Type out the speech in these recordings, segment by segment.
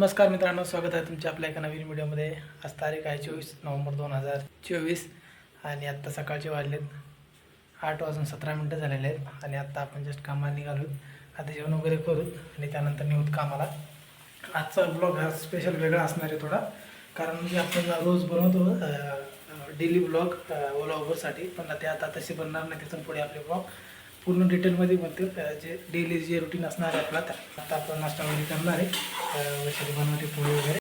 नमस्कार मित्रांनो, स्वागत आहे तुमच्या आपल्या एका नवीन व्हिडिओमध्ये. आज तारीख आहे 24 नोव्हेंबर 2024 आणि आत्ता सकाळचे वाजलेत 8:17 झालेले आहेत. आणि आत्ता आपण जस्ट कामाला निघालो. आता जेवण वगैरे करू आणि त्यानंतर निघूत कामाला. आजचा ब्लॉग हा स्पेशल वेगळा असणार आहे थोडा, कारण की आपण रोज बनवतो डेली ब्लॉग ओला उबरसाठी, पण ते आता तसे बनणार नाही. तिथून पुढे आपले ब्लॉग पूर्ण डिटेलमध्ये बनतील. जे डेली जे रुटीन असणार आहे आपला, आता आपण नाश्ता वगैरे करणार आहे, वैशाली बनवते पोळी वगैरे.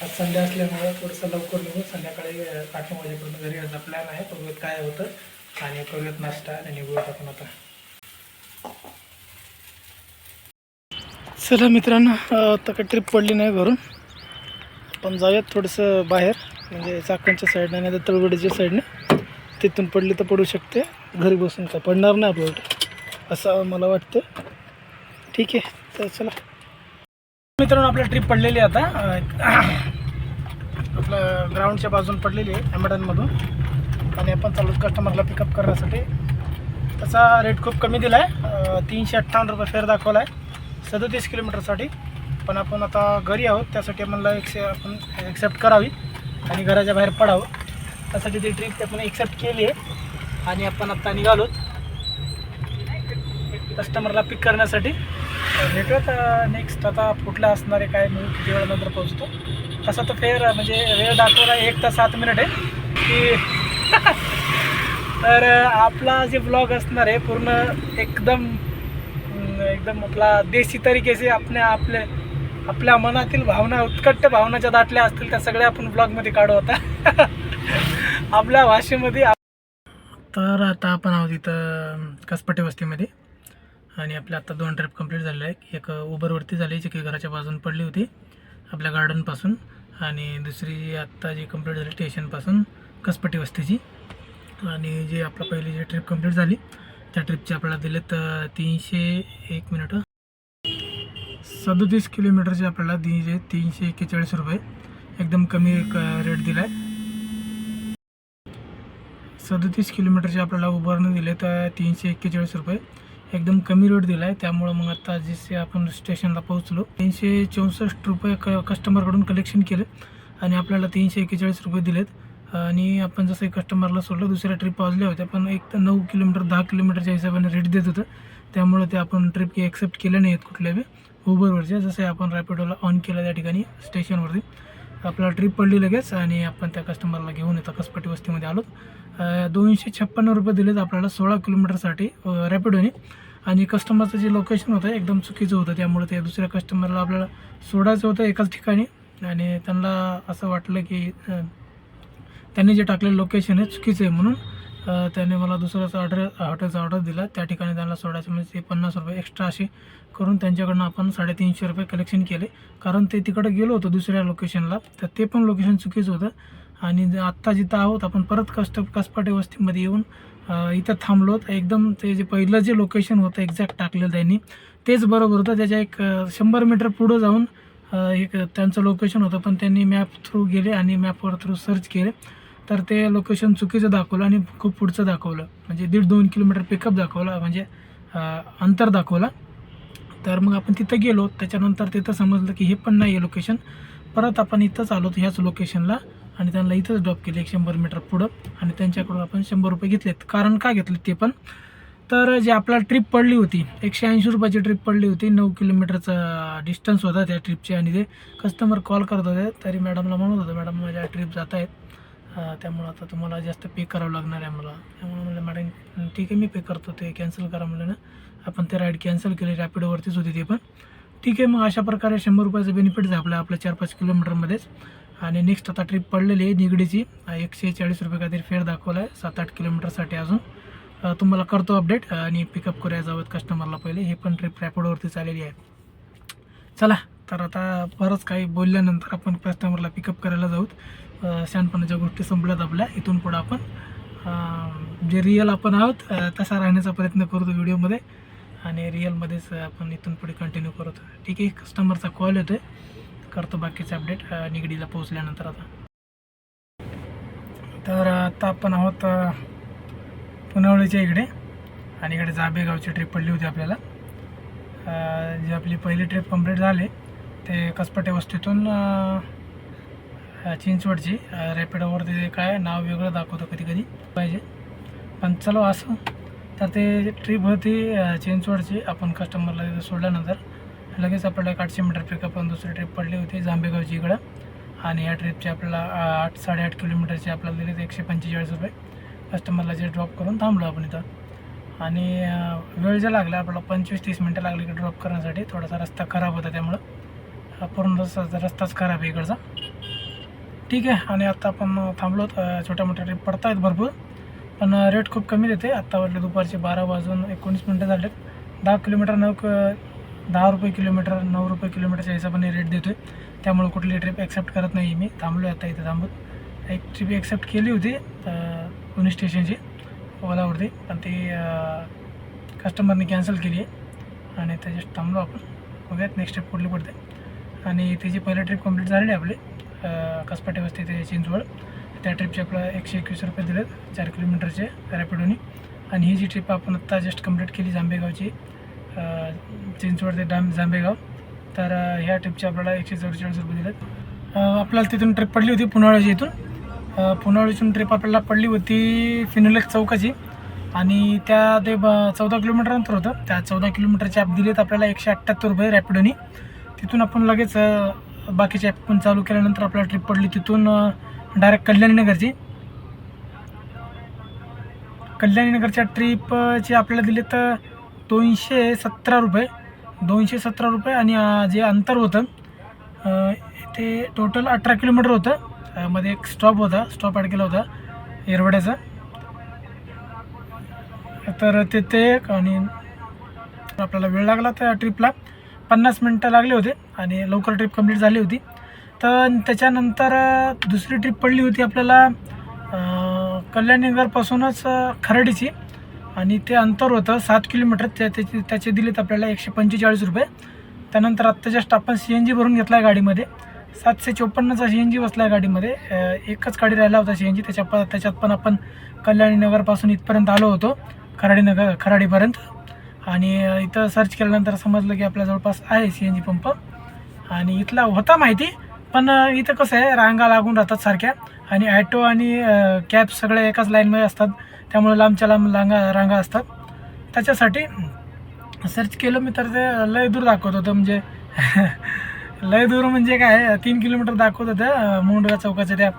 आज संडे असल्यामुळे थोडंसं लवकर निघून संध्याकाळी 8-9 वाजेपर्यंत घरी यायचा प्लॅन आहे. बघूयात काय होतं आणि करूयात नाश्ता आणि निघूयात आपण आता. चला मित्रांनो, आता काही ट्रिप पडली नाही घरून. आपण जाऊयात थोडंसं बाहेर, म्हणजे चाकणच्या साईडने नाही तर तळवडीच्या साईडने. तिथून पडली तर पडू शकते, घरी बसून काय पडणार नाही आपल्याला असं मला वाटतं. ठीक आहे, तर चला मित्रांनो, आपल्या ट्रिप पडलेली आता आपलं ग्राउंडच्या बाजून पडलेली आहे एमएडनमधून. आणि आपण चालू कस्टमरला पिकअप करण्यासाठी. त्याचा रेट खूप कमी दिला आहे, 358 रुपये फेअर दाखवला आहे 37 किलोमीटरसाठी. पण आपण आता घरी आहोत, त्यासाठी मला आपण ॲक्सेप्ट करावी आणि घराच्या बाहेर पडावं. त्यासाठी ती ट्रिप आपण ॲक्सेप्ट केली आहे आणि आपण आत्ता निघालो कस्टमरला पिक करण्यासाठी. भेटूयात नेक्स्ट आता कुठला असणार आहे, काय मिळून किती वेळानंतर पोहोचतो. तसा तो फेअर म्हणजे वेळ दाखवला 1 तास 7 मिनिट आहे की तर आपला जे ब्लॉग असणार आहे पूर्ण एकदम आपला देशी तरीके से आपल्या मनातील भावना, उत्कट भावनाच्या दाटल्या असतील त्या सगळ्या आपण ब्लॉगमध्ये काढू होता आपल्या भाषेमध्ये. तर आता आपण आहोत इथं कसपटे वस्तीमध्ये आणि आपल्या आत्ता 2 ट्रिप कंप्लीट झालेले आहे. एक उबरवरती झाली जी की घराच्या बाजून पडली होती आपल्या गार्डनपासून, आणि दुसरी आत्ता जी कंप्लीट झाली स्टेशनपासून कसपटी वस्तीची. आणि जे आपला पहिली जी ट्रिप कंप्लीट झाली त्या ट्रिपचे आपल्याला दिलेत 37 किलोमीटरचे आपल्याला दिले 341 रुपये. एकदम कमी रेट दिला आहे. 37 किलोमीटरचे आपल्याला उबरनं दिले तर 341 रुपये, एकदम कमी रेट दिला आहे. त्यामुळं मग आता जसे आपण स्टेशनला पोहोचलो 364 रुपये कस्टमरकडून कलेक्शन केलं आणि आपल्याला 341 रुपये दिलेत. आणि आपण जसं कस्टमरला सोडलं, दुसऱ्या ट्रिप वाजल्या होत्या पण एक तर 9 किलोमीटर 10 किलोमीटरच्या हिशोबाने रेट देत होतं. त्यामुळे ते आपण ट्रिप ॲक्सेप्ट केले नाही आहेत कुठल्याही उबरवरच्या. जसं आपण रॅपिडोला ऑन केलं त्या ठिकाणी स्टेशनवरती आपल्याला ट्रिप पडली लगेच आणि आपण त्या कस्टमरला घेऊन येतो कसपटी वस्तीमध्ये आलो. 256 रुपये दिलेत आपल्याला 16 किलोमीटरसाठी रॅपिडोने. आणि कस्टमरचं जे लोकेशन होतं एकदम चुकीचं होतं, त्यामुळे ते दुसऱ्या कस्टमरला आपल्याला सोडायचं होतं एकाच ठिकाणी. आणि त्यांना असं वाटलं की त्यांनी जे टाकलेलं लोकेशन आहे चुकीचं आहे, म्हणून त्याने मला दुसऱ्याचा हॉटेलचा ऑर्डर दिला. त्या ठिकाणी त्यांना सोडायचं म्हणजे ते 50 रुपये एक्स्ट्रा असे करून त्यांच्याकडनं आपण 350 रुपये कलेक्शन केले. कारण ते तिकडं गेलो होतो दुसऱ्या लोकेशनला, तर ते पण लोकेशन चुकीचं होतं. आणि आत्ता जिथं आहोत आपण परत कसपटे वस्तीमध्ये येऊन इथं थांबलो. एकदम ते जे पहिलं जे लोकेशन होतं एक्झॅक्ट टाकलेलं त्यांनी तेच बरोबर होतं. त्याच्या एक 100 मीटर पुढं जाऊन एक त्यांचं लोकेशन होतं, पण त्यांनी मॅप थ्रू गेले आणि मॅपवर थ्रू सर्च केले तर ते लोकेशन चुकीचं दाखवलं आणि खूप पुढचं दाखवलं. म्हणजे 1.5-2 किलोमीटर पिकअप दाखवला, म्हणजे अंतर दाखवला. तर मग आपण तिथं गेलो. त्याच्यानंतर तिथं समजलं की हे पण नाही आहे लोकेशन. परत आपण इथंच आलो ह्याच लोकेशनला आणि त्यांना इथंच ड्रॉप केले 100 मीटर पुढं. आणि त्यांच्याकडून आपण 100 रुपये घेतलेत. कारण का घेतले ते पण, तर जे आपल्याला ट्रिप पडली होती 180 रुपयाची ट्रिप पडली होती. 9 किलोमीटरचा डिस्टन्स होता त्या ट्रिपचे. आणि ते कस्टमर कॉल करत होते तरी मॅडमला म्हणत होतं, मॅडम माझ्या ट्रिप जात आहेत, त्यामुळं आता तुम्हाला जास्त पे करावं लागणार आहे मला. त्यामुळे म्हणलं मॅडम ठीक आहे मी पे करतो, ते कॅन्सल करा म्हणलं ना. आपण ते राईड कॅन्सल केली, रॅपिडोवरतीच होती ते पण. ठीक आहे, मग अशा प्रकारे 100 रुपयाचं बेनिफिट आहे आपल्या 4-5 किलोमीटरमध्येच. आणि नेक्स्ट आता ट्रिप पडलेली आहे निगडीची. 140 रुपये काहीतरी फेअर दाखवला आहे 7-8 किलोमीटरसाठी. अजून तुम्हाला करतो अपडेट आणि पिकअप करूया जावं कस्टमरला पहिले. हे पण ट्रिप रॅपिडोवरती चाललेली आहे. चला तर आता बरंच काही बोलल्यानंतर आपण कस्टमरला पिकअप करायला जाऊत. शहाणपणाच्या गोष्टी संपल्यात आपल्या. इथून पुढं आपण जे रिअल आपण आहोत तसा राहण्याचा प्रयत्न करतो व्हिडिओमध्ये आणि रिअलमध्येच आपण इथून पुढे कंटिन्यू करतो. ठीक आहे, कस्टमरचा कॉल येतो आहे, करतो बाकीचे अपडेट निगडीला पोहोचल्यानंतर. आता तर आता आपण आहोत पुनवळीच्या इकडे आणि इकडे जाबेगावची ट्रिप पडली होती आपल्याला. जी आपली पहिली ट्रिप कंप्लीट झाली ते कसपटे वस्तीतून चिंचवडची रॅपिडोवरती काय नाव वेगळं दाखवतं कधी कधी पाहिजे, पण चलो असं. तर ते ट्रिप होती चिंचवडची. आपण कस्टमरला सोडल्यानंतर लगेच आपल्याला 800 मीटर पिकअप आणि दुसरी ट्रिप पडली होती जांभेगावची इकडं. आणि या ट्रिपचे आपल्याला 8-8.5 किलोमीटरचे आपल्याला दिले 145 रुपये. कस्टमरला जे ड्रॉप करून थांबलो आपण इथं. आणि वेळ जे लागला आपल्याला 25-30 मिनटं लागली की ड्रॉप करण्यासाठी. थोडासा रस्ता खराब होता त्यामुळं पूर्ण रस्ताच खराब आहे इकडचा. ठीक आहे. आणि आता आपण थांबलो. छोट्या मोठ्या ट्रिप पडत आहेत भरपूर, पण रेट खूप कमी देते. आत्ता वाटले दुपारचे 12:19 झालेत. 10 किलोमीटर 10 रुपये किलोमीटर 9 रुपये किलोमीटरच्या हिशोबाने रेट देतो आहे. त्यामुळे कुठली ट्रिप ॲक्सेप्ट करत नाही मी. थांबलो आता इथे थांबत. एक ट्रिप ॲक्सेप्ट केली होती पुणे स्टेशनची ओलावरती, पण ती कस्टमरने कॅन्सल केली आहे. आणि त्याच्यात थांबलो आपण. बघूयात नेक्स्ट ट्रिप कुठली पडते. आणि त्याची पहिली ट्रिप कंप्लीट झालेली आपली कसपटे वस्ती ते चिंचवड. त्या ट्रिपचे आपल्याला 121 रुपये दिलेत 4 किलोमीटरचे रॅपिडोनी. आणि ही जी ट्रिप आपण आत्ता जस्ट कंप्लीट केली जांभेगावची, चिंचवड ते जांभेगाव, तर ह्या ट्रिपचे आपल्याला 144 रुपये दिलेत. आपल्याला तिथून ट्रिप पडली होती पुनावळीची. इथून पुनावळीतून ट्रिप आपल्याला पडली होती फिनोलेक्स चौकाची. आणि त्या ते 14 किलोमीटर अंतर होतं. त्या 14 किलोमीटरचे ॲप दिलेत आपल्याला 178 रुपये रॅपिडोनी. तिथून आपण लगेच बाकीचे ॲप पण चालू केल्यानंतर आपल्याला ट्रिप पडली तिथून डायरेक्ट कल्याणीनगरची. कल्याणीनगरच्या ट्रिपचे आपल्याला दिले तर 217 रुपये. आणि जे अंतर होतं ते टोटल 18 किलोमीटर होतं. मध्ये एक स्टॉप ॲड केला होता येरवड्याचा. तर ते आणि आपल्याला वेळ लागला त्या ट्रिपला 50 मिनटं लागले होते आणि लवकर ट्रिप कंप्लीट झाली होती. तर त्याच्यानंतर दुसरी ट्रिप पडली होती आपल्याला कल्याणनगरपासूनच खराडीची. आणि ते अंतर होतं 7 किलोमीटर. त्याचे दिलेत आपल्याला 145 रुपये. त्यानंतर आत्ता जस्ट आपण CNG भरून घेतला आहे गाडीमध्ये. 754चा CNG बसला आहे गाडीमध्ये. एकच गाडी राहिला होता CNG. त्याच्यात पण आपण कल्याणीनगरपासून इथपर्यंत आलो होतो खराडीपर्यंत. आणि इथं सर्च केल्यानंतर समजलं की आपल्या जवळपास आहे CNG पंप. आणि इथला होता माहिती, पण इथं कसं आहे रांगा लागून राहतात सारख्या. आणि ॲटो आणि कॅब सगळे एकाच लाईनमध्ये असतात, त्यामुळे लांबच्या लांब रांगा असतात. त्याच्यासाठी सर्च केलं मी, तर ते लय दूर दाखवत होतं. म्हणजे लय दूर म्हणजे काय 3 किलोमीटर दाखवत होतं मुंडगा चौकाच्या त्या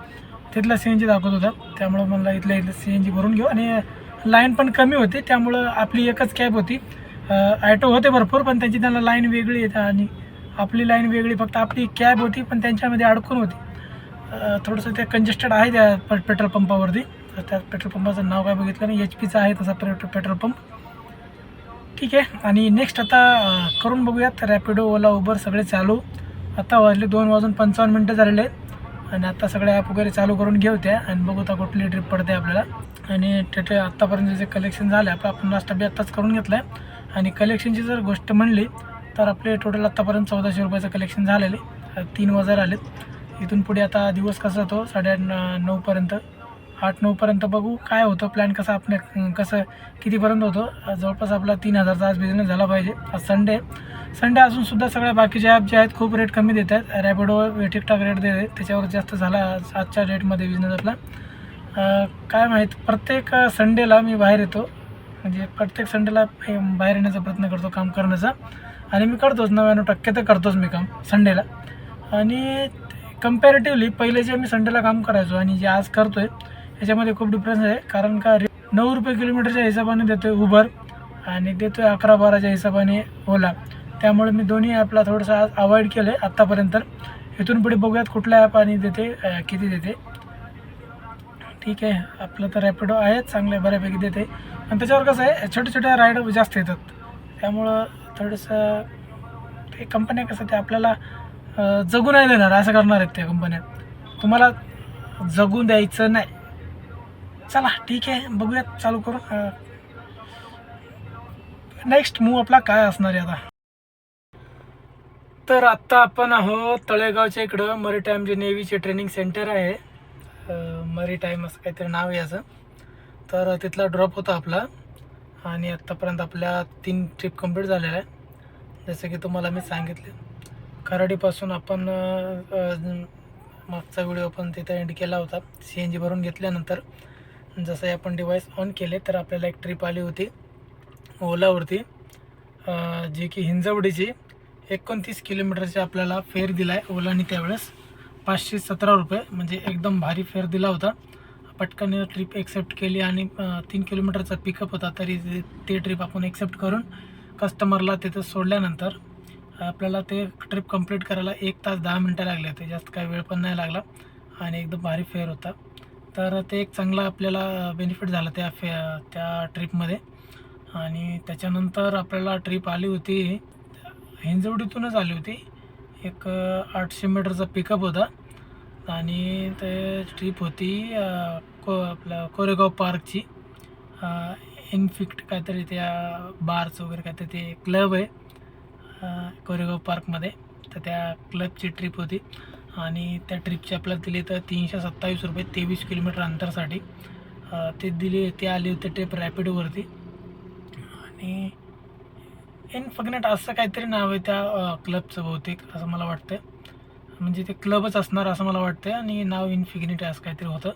तिथला CNG दाखवत होता. त्यामुळं मला इथलं CNG भरून घेऊ. आणि लाईन पण कमी होती, त्यामुळं आपली एकच कॅब होती. ॲटो होते भरपूर, पण त्यांना लाईन वेगळी येते आणि आपली लाईन वेगळी. फक्त आपली कॅब होती पण त्यांच्यामध्ये अडकून होती. थोडंसं ते कंजेस्टेड आहे त्या पेट्रोल पंपावरती. त्या पेट्रोल पंपाचं नाव काय बघितलं नाही. HP आहे तसा पेट्रोल पंप. ठीक आहे. आणि नेक्स्ट आता करून बघूयात रॅपिडो ओला उबर सगळे चालू. आता वाजले 2:55 झालेले आहेत. आणि आता सगळे ॲप वगैरे चालू करून घेऊ त्या आणि बघू आता कुठली ट्रिप पडते आपल्याला. आणि ते आत्तापर्यंत जे कलेक्शन झालं आपण नाश्ता बी आत्ताच करून घेतला आहे. आणि कलेक्शनची जर गोष्ट म्हणली तर आपले टोटल आत्तापर्यंत 1400 रुपयाचं कलेक्शन झालेले. 3 वाजता आलेत. इथून पुढे आता दिवस कसा जातो 8:30-9पर्यंत 8-9पर्यंत बघू काय होतं प्लॅन कसा आपण कसं कितीपर्यंत होतो. जवळपास आपला 3000चा आज बिझनेस झाला पाहिजे. आज संडे असूनसुद्धा सगळ्या बाकीचे ॲप जे आहेत खूप रेट कमी देत आहेत. रॅपिडो ठीकठाक रेट देते, त्याच्यावर जास्त झाला आजच्या रेटमध्ये बिझनेस आपला. काय माहीत, प्रत्येक संडेला मी बाहेर येतो. म्हणजे प्रत्येक संडेला बाहेर येण्याचा प्रयत्न करतो काम करण्याचा. आणि मी करतोच 99% तर करतोच मी काम संडेला. आणि कम्पॅरेटिव्हली पहिले जे मी संडेला काम करायचो आणि जे आज करतो आहे याच्यामध्ये खूप डिफरन्स आहे. कारण का 9 रुपये किलोमीटरच्या हिशोबाने देतो आहे उबर आणि देतो आहे 11-12च्या हिशोबाने ओला. त्यामुळे मी दोन्ही ॲपला थोडंसं आज अवॉइड केलं आहे आत्तापर्यंत. इथून पुढे बघूयात कुठल्या ॲप आणि देते किती देते. ठीक आहे. आपलं तर रॅपिडो आहे चांगलं बऱ्यापैकी देते. आणि त्याच्यावर कसं आहे छोट्या राईड जास्त येतात, त्यामुळं थोडंसं ते कंपन्या कसं ते आपल्याला जगू नाही देणार असं करणार आहेत त्या कंपन्या. तुम्हाला जगू द्यायचं नाही. चला ठीक आहे, बघूयात चालू करून. नेक्स्ट मूव आपला काय असणार आहे आता. तर आत्ता आपण आहोत तळेगावच्या इकडं मरीटाईम जे नेव्हीचे ट्रेनिंग सेंटर आहे. मरीटाईम असं काहीतरी नाव आहे याचं. तर तिथला ड्रॉप होता आपला. आणि आत्तापर्यंत आपल्या 3 ट्रिप कंप्लीट झालेल्या आहे. जसं की तुम्हाला मी सांगितले खराडीपासून आपण मागचा व्हिडिओ आपण तिथं एंड केला होता. CNG भरून घेतल्यानंतर जसं आपण डिव्हाइस ऑन केले तर आपल्याला एक ट्रिप आली होती ओलावरती, जी की हिंजवडीची 29 किलोमीटरचा आपल्याला फेअर दिला आहे ओलाने. त्यावेळेस 517 रुपये, म्हणजे एकदम भारी फेअर दिला होता. पटकन ट्रिप एक्सेप्ट केली आणि 3 किलोमीटरचा पिकअप होता, तरी ते ट्रिप आपण एक्सेप्ट करून कस्टमरला तिथं सोडल्यानंतर आपल्याला ते ट्रिप कंप्लीट करायला 1 तास 10 मिनटं लागले होते. जास्त काही वेळ पण नाही लागला आणि एकदम भारी फेअर होता. तर ते एक चांगला आपल्याला बेनिफिट झाला त्या ट्रिपमध्ये. आणि त्याच्यानंतर आपल्याला ट्रिप आली होती हिंजवडीतूनच आली होती. एक 800 मीटरचा पिकअप होता आणि ते ट्रिप होती आपल्या कोरेगाव पार्कची. इनफिक्ट काहीतरी त्या बार्स वगैरे काहीतरी ते क्लब आहे कोरेगाव पार्कमध्ये, तर त्या क्लबची ट्रिप होती. आणि त्या ट्रिपची आपल्याला दिली तर 327 रुपये 23 किलोमीटर अंतरसाठी. ते आली होती ट्रिप रॅपिडोवरती. आणि इनफिग्नेट असं काहीतरी नाव आहे त्या क्लबचं बहुतेक, असं मला वाटतं. म्हणजे ते क्लबच असणार असं मला वाटतं आणि नाव इनफिग्नेट असं काहीतरी होतं.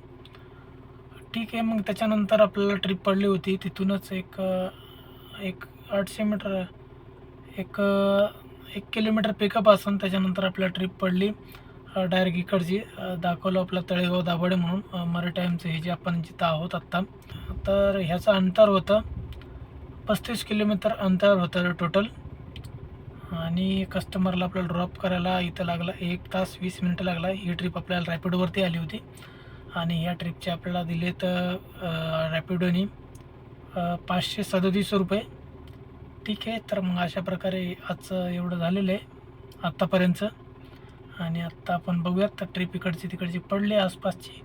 ठीक आहे, मग त्याच्यानंतर आपल्याला ट्रिप पडली होती तिथूनच एक 800 मीटर, एक 1 किलोमीटर पिकअप असून त्याच्यानंतर आपल्याला ट्रिप पडली डायरेक्ट इकडची. दाखवलं आपलं तळेगाव दाभाडे म्हणून मराठीमचं हे जे आपण जिथं आहोत आत्ता. तर ह्याचं अंतर होतं 35 किलोमीटर अंतर होतं टोटल. आणि कस्टमरला आपल्याला ड्रॉप करायला इथं लागला 1 तास 20 मिनटं लागला. ही ट्रिप आपल्याला रॅपिडोवरती आली होती आणि ह्या ट्रिपचे आपल्याला दिले तर रॅपिडोनी 537 रुपये. ठीक आहे, तर मग अशा प्रकारे आजचं एवढं झालेलं आहे आत्तापर्यंतचं. आणि आत्ता आपण बघूयात तर ट्रिप इकडची तिकडची पडली आसपासची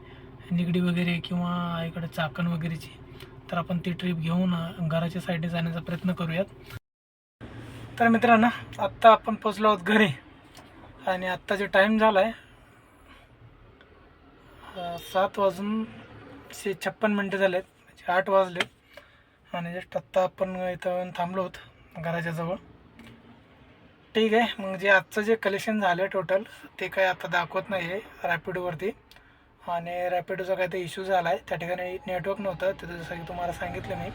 निगडी वगैरे किंवा इकडे चाकण वगैरेची, तर आपण ती ट्रिप घेऊन घराच्या साईडने जाण्याचा प्रयत्न करूयात. तर मित्रांनो, आत्ता आपण पोचलो आहोत घरी आणि आत्ताचे टाईम झाला आहे 7:56 झाले आहेत, म्हणजे 8 वाजले. आणि जस्ट आत्ता आपण इथं थांबलो आहोत घराच्या जवळ. ठीक आहे, मग जे आजचं जे कलेक्शन झालं आहे टोटल ते काय आता दाखवत नाही आहे रॅपिडोवरती. आणि रॅपिडोचा काय ते इश्यू झाला आहे, त्या ठिकाणी नेटवर्क नव्हतं तिथं, जसं की तुम्हाला सांगितलं मी.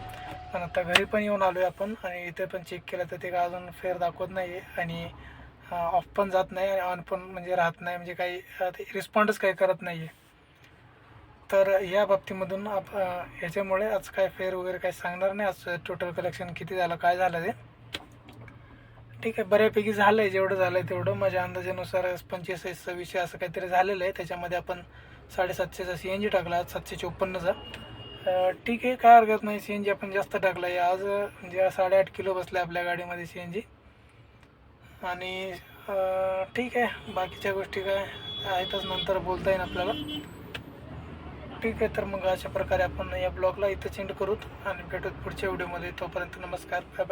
पण आता घरी पण येऊन आलो आहे आपण आणि इथे पण चेक केलं तर ते काय अजून फेअर दाखवत नाही आहे. आणि ऑफ पण जात नाही आणि ऑन पण म्हणजे राहत नाही, म्हणजे काही रिस्पॉन्डच काही करत नाही आहे. तर या बाबतीमधून ह्याच्यामुळे आज काय फेअर वगैरे काही सांगणार नाही. आज टोटल कलेक्शन किती झालं काय झालं ते. ठीक आहे, बऱ्यापैकी झालं आहे, जेवढं झालं आहे तेवढं माझ्या अंदाजानुसार 25-26 असं काहीतरी झालेलं आहे. त्याच्यामध्ये आपण 750चा CNG टाकला, 754चा. ठीक आहे, काय हरकत नाही. CNG आपण जास्त टाकला आहे आज, म्हणजे 8.5 किलो बसले आपल्या गाडीमध्ये CNG. आणि ठीक आहे, बाकीच्या गोष्टी काय आहेतच, नंतर बोलता येईल आपल्याला. ठीक आहे, तर मग अशा प्रकारे आपण या ब्लॉगला इथं एंड करूत आणि भेटूत पुढच्या व्हिडिओमध्ये. तोपर्यंत नमस्कार, बाय बाय.